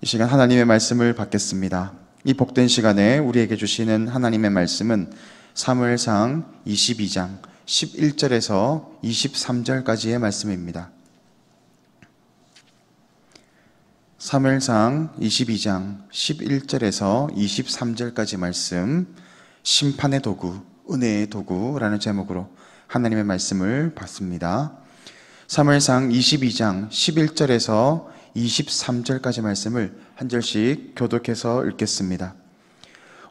이 시간 하나님의 말씀을 받겠습니다. 이 복된 시간에 우리에게 주시는 하나님의 말씀은 사무엘상 22장 11절에서 23절까지의 말씀입니다. 사무엘상 22장 11절에서 23절까지 말씀, 심판의 도구, 은혜의 도구라는 제목으로 하나님의 말씀을 받습니다. 사무엘상 22장 11절에서 23절까지 말씀을 한 절씩 교독해서 읽겠습니다.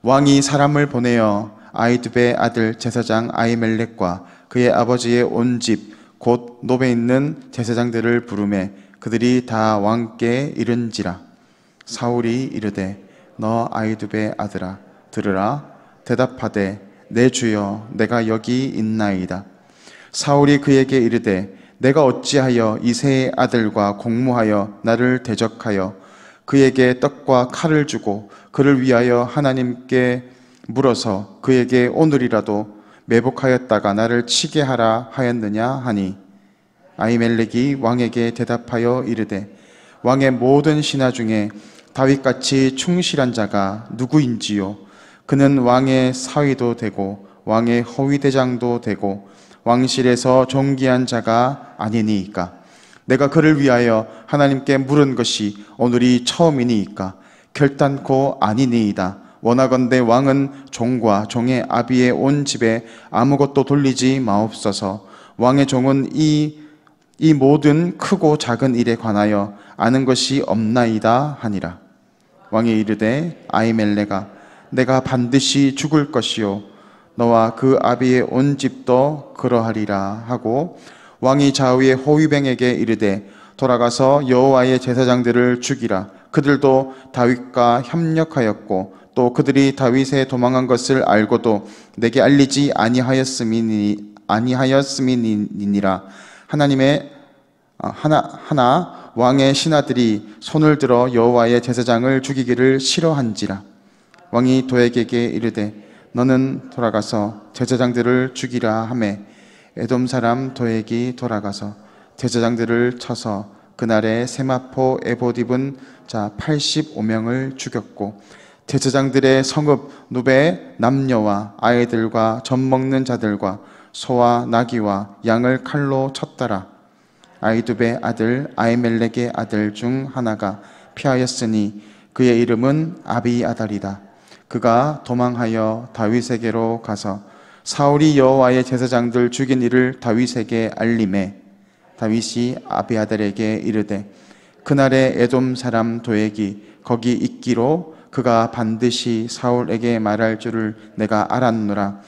왕이 사람을 보내어 아히두베의 아들 제사장 아히멜렉과 그의 아버지의 온 집 곧 노베 있는 제사장들을 부르매 그들이 다 왕께 이른지라. 사울이 이르되 너 아히두베의 아들아 들으라. 대답하되 내 주여 내가 여기 있나이다. 사울이 그에게 이르되 내가 어찌하여 이새의 아들과 공모하여 나를 대적하여 그에게 떡과 칼을 주고 그를 위하여 하나님께 물어서 그에게 오늘이라도 매복하였다가 나를 치게 하라 하였느냐 하니, 아히멜렉이 왕에게 대답하여 이르되 왕의 모든 신하 중에 다윗같이 충실한 자가 누구인지요? 그는 왕의 사위도 되고 왕의 허위대장도 되고 왕실에서 존귀한 자가 아니니이까. 내가 그를 위하여 하나님께 물은 것이 오늘이 처음이니이까 결단코 아니니이다. 원하건대 왕은 종과 종의 아비의 온 집에 아무것도 돌리지 마옵소서. 왕의 종은 이 모든 크고 작은 일에 관하여 아는 것이 없나이다 하니라. 왕이 이르되 아히멜렉아 내가 반드시 죽을 것이요 너와 그 아비의 온 집도 그러하리라 하고, 왕이 좌우의 호위병에게 이르되 돌아가서 여호와의 제사장들을 죽이라. 그들도 다윗과 협력하였고 또 그들이 다윗에 도망한 것을 알고도 내게 알리지 아니하였음이니라. 하나 왕의 신하들이 손을 들어 여호와의 제사장을 죽이기를 싫어한지라. 왕이 도액에게 이르되 너는 돌아가서 제사장들을 죽이라 하매, 에돔 사람 도액이 돌아가서 제사장들을 쳐서 그날에 세마포 에봇 입은 자 85명을 죽였고, 제사장들의 성읍 누베 남녀와 아이들과 젖 먹는 자들과 소와 나귀와 양을 칼로 쳤더라. 아히두베의 아들 아히멜렉의 아들 중 하나가 피하였으니 그의 이름은 아비아달이다. 그가 도망하여 다윗에게로 가서 사울이 여호와의 제사장들 죽인 일을 다윗에게 알림해, 다윗이 아비아달에게 이르되 그날에 에돔 사람 도액이 거기 있기로 그가 반드시 사울에게 말할 줄을 내가 알았노라.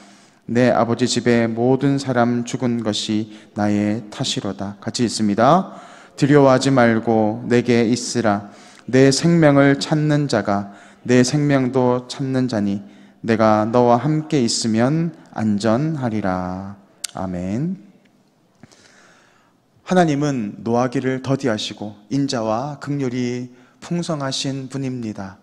내 아버지 집의 모든 사람 죽은 것이 나의 탓이로다. 같이 있습니다. 두려워하지 말고 내게 있으라. 내 생명을 찾는 자가 내 생명도 찾는 자니 내가 너와 함께 있으면 안전하리라. 아멘. 하나님은 노하기를 더디하시고 인자와 긍휼이 풍성하신 분입니다.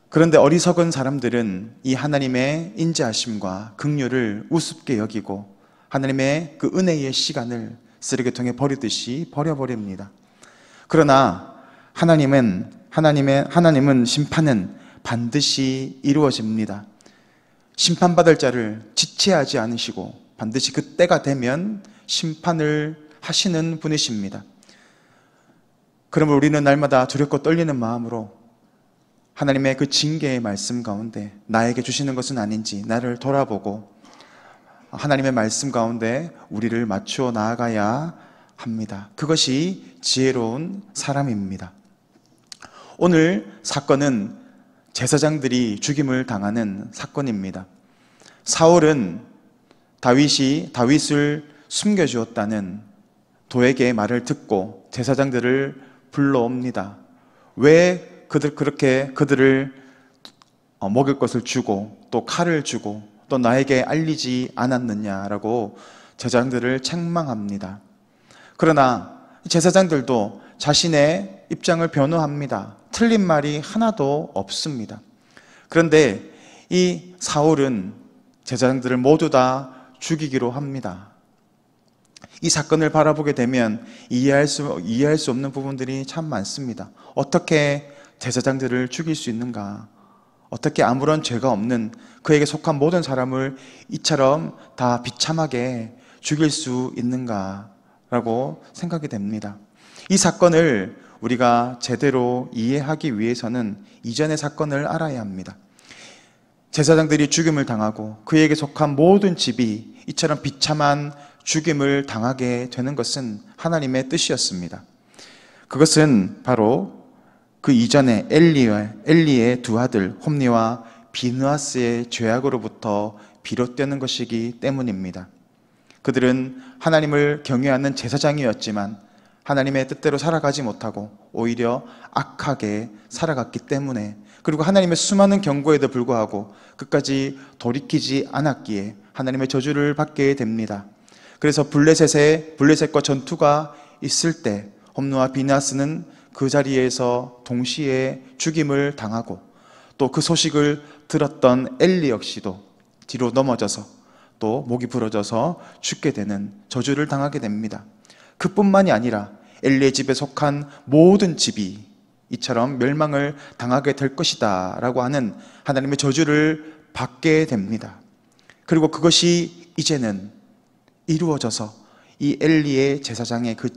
그런데 어리석은 사람들은 이 하나님의 인자하심과 긍휼을 우습게 여기고 하나님의 그 은혜의 시간을 쓰레기통에 버리듯이 버려버립니다. 그러나 하나님은 심판은 반드시 이루어집니다. 심판받을 자를 지체하지 않으시고 반드시 그 때가 되면 심판을 하시는 분이십니다. 그러므로 우리는 날마다 두렵고 떨리는 마음으로 하나님의 그 징계의 말씀 가운데 나에게 주시는 것은 아닌지 나를 돌아보고 하나님의 말씀 가운데 우리를 맞추어 나아가야 합니다. 그것이 지혜로운 사람입니다. 오늘 사건은 제사장들이 죽임을 당하는 사건입니다. 사울은 다윗을 숨겨주었다는 도액의 말을 듣고 제사장들을 불러옵니다. 왜 그렇게 그들을 먹을 것을 주고 또 칼을 주고 또 나에게 알리지 않았느냐라고 제사장들을 책망합니다. 그러나 제사장들도 자신의 입장을 변호합니다. 틀린 말이 하나도 없습니다. 그런데 이 사울은 제사장들을 모두 다 죽이기로 합니다. 이 사건을 바라보게 되면 이해할 수 없는 부분들이 참 많습니다. 어떻게 제사장들을 죽일 수 있는가? 어떻게 아무런 죄가 없는 그에게 속한 모든 사람을 이처럼 다 비참하게 죽일 수 있는가라고 생각이 됩니다. 이 사건을 우리가 제대로 이해하기 위해서는 이전의 사건을 알아야 합니다. 제사장들이 죽임을 당하고 그에게 속한 모든 집이 이처럼 비참한 죽임을 당하게 되는 것은 하나님의 뜻이었습니다. 그것은 바로 그 이전에 엘리의 두 아들 홈니와 비느하스의 죄악으로부터 비롯되는 것이기 때문입니다. 그들은 하나님을 경외하는 제사장이었지만 하나님의 뜻대로 살아가지 못하고 오히려 악하게 살아갔기 때문에, 그리고 하나님의 수많은 경고에도 불구하고 끝까지 돌이키지 않았기에 하나님의 저주를 받게 됩니다. 그래서 블레셋과 전투가 있을 때 홈니와 비느하스는 그 자리에서 동시에 죽임을 당하고, 또 그 소식을 들었던 엘리 역시도 뒤로 넘어져서 또 목이 부러져서 죽게 되는 저주를 당하게 됩니다. 그뿐만이 아니라 엘리의 집에 속한 모든 집이 이처럼 멸망을 당하게 될 것이다 라고 하는 하나님의 저주를 받게 됩니다. 그리고 그것이 이제는 이루어져서 이 엘리의 제사장의 그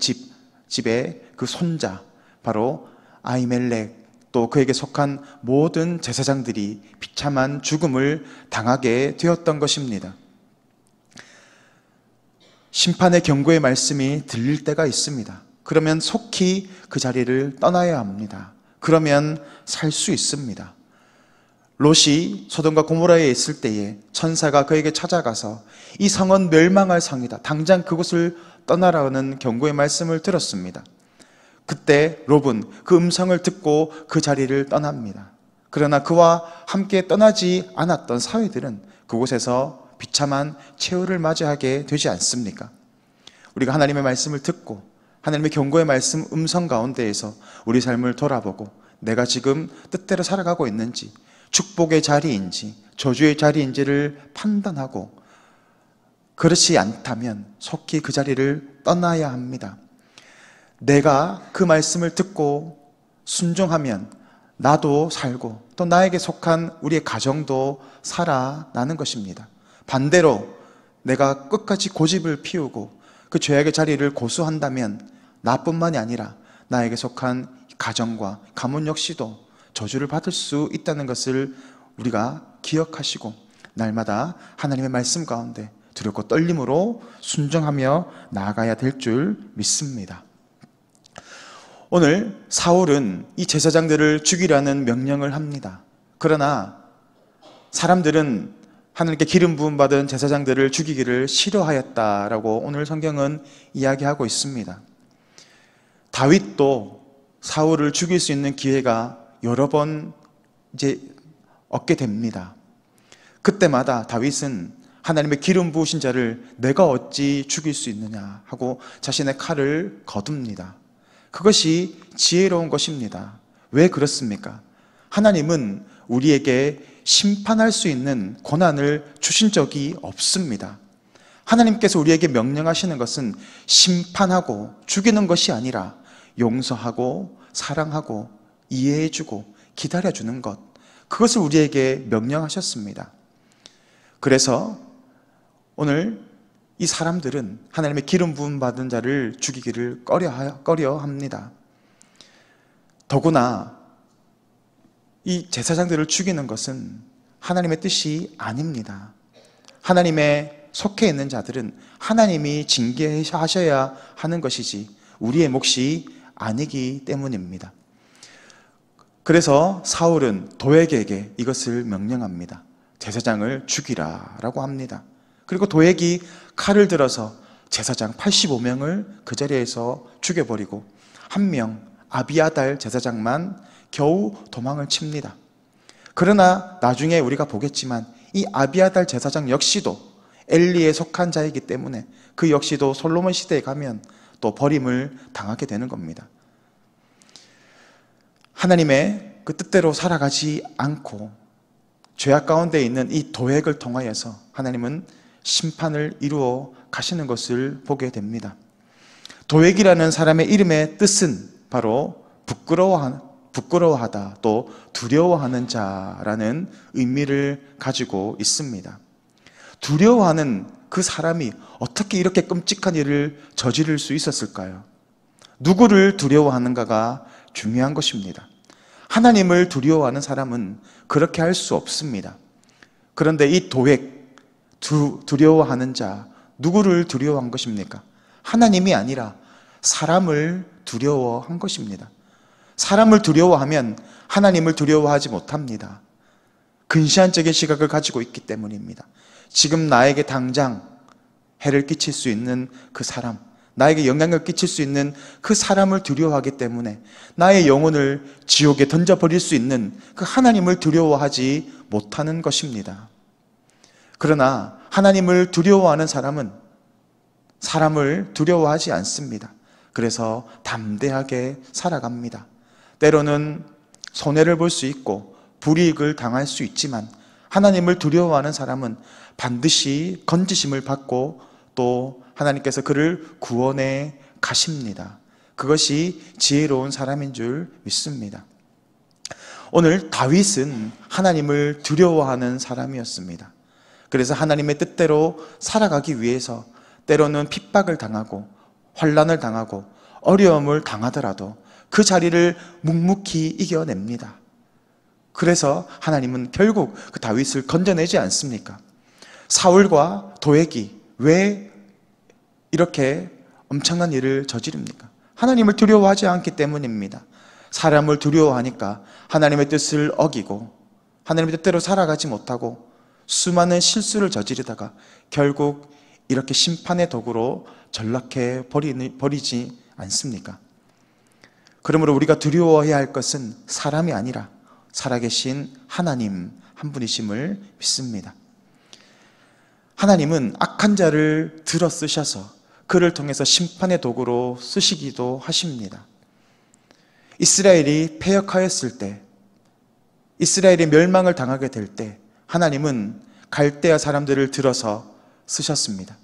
집의 그 손자, 바로 아히멜렉, 또 그에게 속한 모든 제사장들이 비참한 죽음을 당하게 되었던 것입니다. 심판의 경고의 말씀이 들릴 때가 있습니다. 그러면 속히 그 자리를 떠나야 합니다. 그러면 살 수 있습니다. 롯이 소돔과 고모라에 있을 때에 천사가 그에게 찾아가서 이 성은 멸망할 성이다, 당장 그곳을 떠나라는 경고의 말씀을 들었습니다. 그때 롯은 그 음성을 듣고 그 자리를 떠납니다. 그러나 그와 함께 떠나지 않았던 사위들은 그곳에서 비참한 최후를 맞이하게 되지 않습니까? 우리가 하나님의 말씀을 듣고 하나님의 경고의 말씀 음성 가운데에서 우리 삶을 돌아보고 내가 지금 뜻대로 살아가고 있는지, 축복의 자리인지 저주의 자리인지를 판단하고, 그렇지 않다면 속히 그 자리를 떠나야 합니다. 내가 그 말씀을 듣고 순종하면 나도 살고 또 나에게 속한 우리의 가정도 살아나는 것입니다. 반대로 내가 끝까지 고집을 피우고 그 죄악의 자리를 고수한다면 나뿐만이 아니라 나에게 속한 가정과 가문 역시도 저주를 받을 수 있다는 것을 우리가 기억하시고 날마다 하나님의 말씀 가운데 두렵고 떨림으로 순종하며 나아가야 될 줄 믿습니다. 오늘 사울은 이 제사장들을 죽이라는 명령을 합니다. 그러나 사람들은 하나님께 기름 부음 받은 제사장들을 죽이기를 싫어하였다라고 오늘 성경은 이야기하고 있습니다. 다윗도 사울을 죽일 수 있는 기회가 여러 번 이제 얻게 됩니다. 그때마다 다윗은 하나님의 기름 부으신 자를 내가 어찌 죽일 수 있느냐 하고 자신의 칼을 거둡니다. 그것이 지혜로운 것입니다. 왜 그렇습니까? 하나님은 우리에게 심판할 수 있는 권한을 주신 적이 없습니다. 하나님께서 우리에게 명령하시는 것은 심판하고 죽이는 것이 아니라 용서하고 사랑하고 이해해주고 기다려주는 것, 그것을 우리에게 명령하셨습니다. 그래서 오늘 이 사람들은 하나님의 기름 부음 받은 자를 죽이기를 꺼려 합니다. 더구나 이 제사장들을 죽이는 것은 하나님의 뜻이 아닙니다. 하나님의 속해 있는 자들은 하나님이 징계하셔야 하는 것이지 우리의 몫이 아니기 때문입니다. 그래서 사울은 도액에게 이것을 명령합니다. 제사장을 죽이라라고 합니다. 그리고 도액이 칼을 들어서 제사장 85명을 그 자리에서 죽여버리고 한 명 아비아달 제사장만 겨우 도망을 칩니다. 그러나 나중에 우리가 보겠지만 이 아비아달 제사장 역시도 엘리에 속한 자이기 때문에 그 역시도 솔로몬 시대에 가면 또 버림을 당하게 되는 겁니다. 하나님의 그 뜻대로 살아가지 않고 죄악 가운데 있는 이 도액을 통하여서 하나님은 심판을 이루어 가시는 것을 보게 됩니다. 도액이라는 사람의 이름의 뜻은 바로 부끄러워하다, 또 두려워하는 자라는 의미를 가지고 있습니다. 두려워하는 그 사람이 어떻게 이렇게 끔찍한 일을 저지를 수 있었을까요? 누구를 두려워하는가가 중요한 것입니다. 하나님을 두려워하는 사람은 그렇게 할 수 없습니다. 그런데 이 도액, 두려워하는 자, 누구를 두려워한 것입니까? 하나님이 아니라 사람을 두려워한 것입니다. 사람을 두려워하면 하나님을 두려워하지 못합니다. 근시안적인 시각을 가지고 있기 때문입니다. 지금 나에게 당장 해를 끼칠 수 있는 그 사람, 나에게 영향을 끼칠 수 있는 그 사람을 두려워하기 때문에 나의 영혼을 지옥에 던져버릴 수 있는 그 하나님을 두려워하지 못하는 것입니다. 그러나 하나님을 두려워하는 사람은 사람을 두려워하지 않습니다. 그래서 담대하게 살아갑니다. 때로는 손해를 볼 수 있고 불이익을 당할 수 있지만 하나님을 두려워하는 사람은 반드시 건지심을 받고 또 하나님께서 그를 구원해 가십니다. 그것이 지혜로운 사람인 줄 믿습니다. 오늘 다윗은 하나님을 두려워하는 사람이었습니다. 그래서 하나님의 뜻대로 살아가기 위해서 때로는 핍박을 당하고 환난을 당하고 어려움을 당하더라도 그 자리를 묵묵히 이겨냅니다. 그래서 하나님은 결국 그 다윗을 건져내지 않습니까? 사울과 도액이 왜 이렇게 엄청난 일을 저지릅니까? 하나님을 두려워하지 않기 때문입니다. 사람을 두려워하니까 하나님의 뜻을 어기고 하나님의 뜻대로 살아가지 못하고 수많은 실수를 저지르다가 결국 이렇게 심판의 도구로 전락해 버리지 않습니까? 그러므로 우리가 두려워해야 할 것은 사람이 아니라 살아계신 하나님 한 분이심을 믿습니다. 하나님은 악한 자를 들어 쓰셔서 그를 통해서 심판의 도구로 쓰시기도 하십니다. 이스라엘이 패역하였을 때, 이스라엘이 멸망을 당하게 될 때 하나님은 갈대아 사람들을 들어서 쓰셨습니다.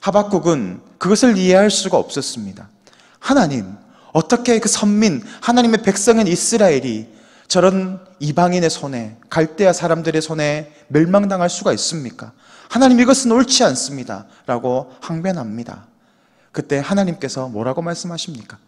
하박국은 그것을 이해할 수가 없었습니다. 하나님, 어떻게 그 선민, 하나님의 백성인 이스라엘이 저런 이방인의 손에, 갈대아 사람들의 손에 멸망당할 수가 있습니까? 하나님, 이것은 옳지 않습니다 라고 항변합니다. 그때 하나님께서 뭐라고 말씀하십니까?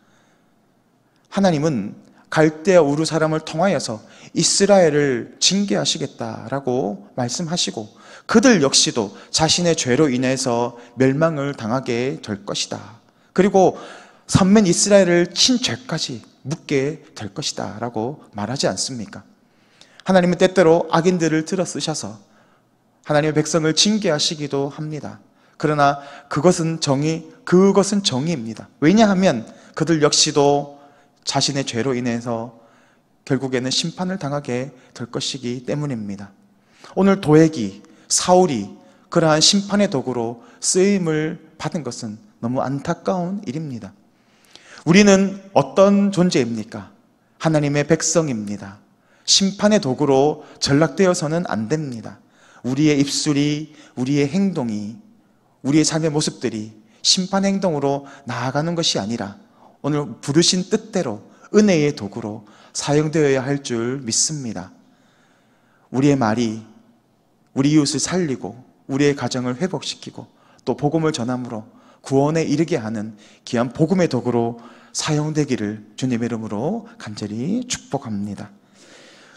하나님은 갈대아 우르 사람을 통하여서 이스라엘을 징계하시겠다라고 말씀하시고 그들 역시도 자신의 죄로 인해서 멸망을 당하게 될 것이다. 그리고 선민 이스라엘을 친 죄까지 묻게 될 것이다 라고 말하지 않습니까? 하나님은 때때로 악인들을 들어 쓰셔서 하나님의 백성을 징계하시기도 합니다. 그러나 그것은 정의입니다. 왜냐하면 그들 역시도 자신의 죄로 인해서 결국에는 심판을 당하게 될 것이기 때문입니다. 오늘 도액이, 사울이 그러한 심판의 도구로 쓰임을 받은 것은 너무 안타까운 일입니다. 우리는 어떤 존재입니까? 하나님의 백성입니다. 심판의 도구로 전락되어서는 안 됩니다. 우리의 입술이, 우리의 행동이, 우리의 삶의 모습들이 심판 행동으로 나아가는 것이 아니라 오늘 부르신 뜻대로 은혜의 도구로 사용되어야 할 줄 믿습니다. 우리의 말이 우리 이웃을 살리고 우리의 가정을 회복시키고 또 복음을 전함으로 구원에 이르게 하는 귀한 복음의 도구로 사용되기를 주님의 이름으로 간절히 축복합니다.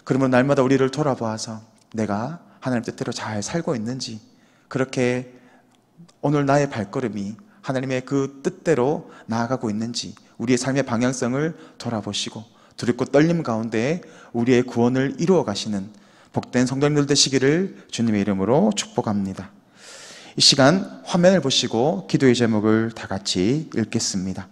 그러면 날마다 우리를 돌아보아서 내가 하나님 뜻대로 잘 살고 있는지, 그렇게 오늘 나의 발걸음이 하나님의 그 뜻대로 나아가고 있는지 우리의 삶의 방향성을 돌아보시고 두렵고 떨림 가운데 우리의 구원을 이루어 가시는 복된 성도님들 되시기를 주님의 이름으로 축복합니다. 이 시간 화면을 보시고 기도의 제목을 다 같이 읽겠습니다.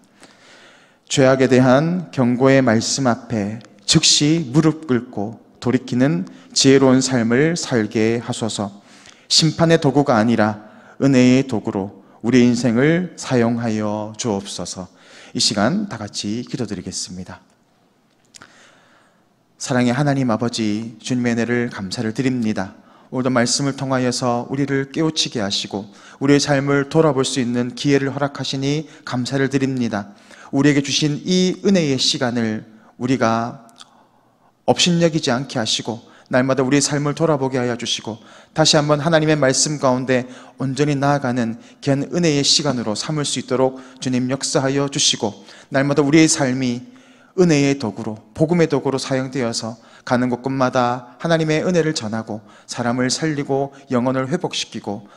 죄악에 대한 경고의 말씀 앞에 즉시 무릎 꿇고 돌이키는 지혜로운 삶을 살게 하소서. 심판의 도구가 아니라 은혜의 도구로 우리 인생을 사용하여 주옵소서. 이 시간 다 같이 기도드리겠습니다. 사랑의 하나님 아버지, 주님의 은혜를 감사를 드립니다. 오늘도 말씀을 통하여서 우리를 깨우치게 하시고 우리의 삶을 돌아볼 수 있는 기회를 허락하시니 감사를 드립니다. 우리에게 주신 이 은혜의 시간을 우리가 업신여기지 않게 하시고 날마다 우리의 삶을 돌아보게 하여 주시고 다시 한번 하나님의 말씀 가운데 온전히 나아가는 귀한 은혜의 시간으로 삼을 수 있도록 주님 역사하여 주시고 날마다 우리의 삶이 은혜의 도구로 복음의 도구로 사용되어서 가는 곳곳마다 하나님의 은혜를 전하고 사람을 살리고 영혼을 회복시키고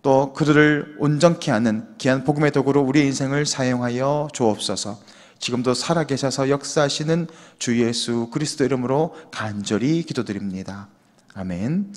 또 그들을 온전케 하는 귀한 복음의 도구로 우리의 인생을 사용하여 주옵소서. 지금도 살아계셔서 역사하시는 주 예수 그리스도 이름으로 간절히 기도드립니다. 아멘.